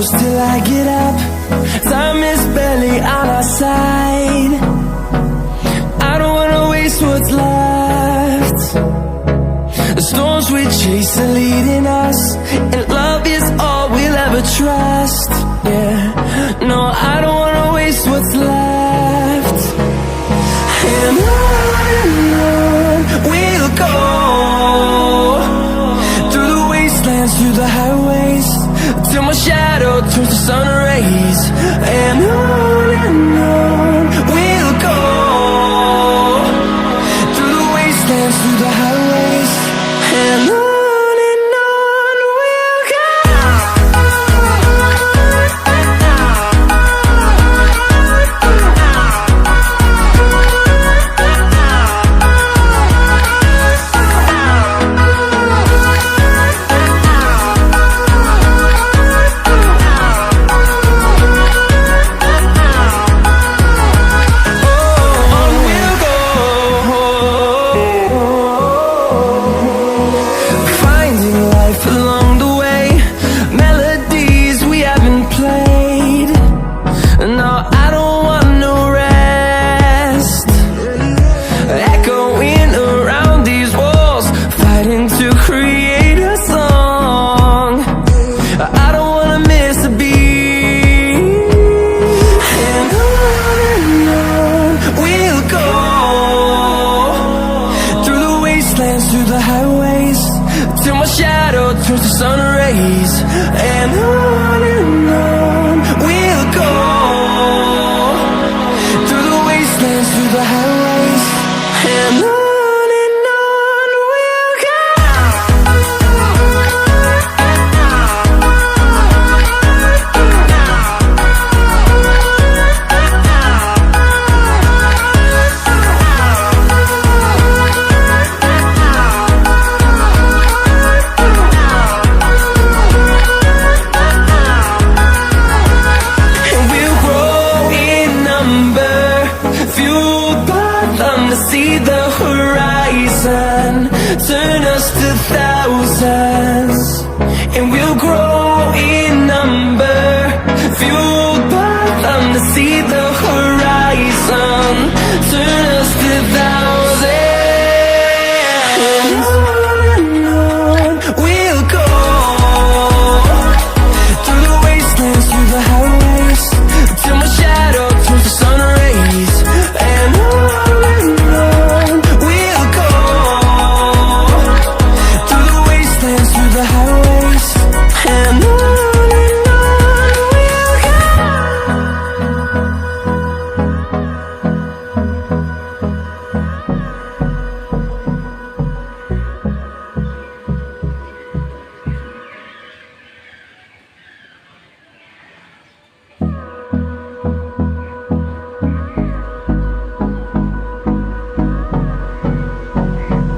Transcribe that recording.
close till I get up. Time is barely on our side. I don't wanna waste what's left. The storms we chase are leading us, and love is all we'll ever trust. Yeah, no, I don't wanna waste what's left. And on we'll go, through the wastelands, through the highways, till my shadow turns to sun rays. And on we'll go, through the wastelands, through the highways, and on we'll go. Through the highways, till my shadow turns to sun rays. And on we'll go, through the wastelands, through the highways, and on we'll go. See the horizon.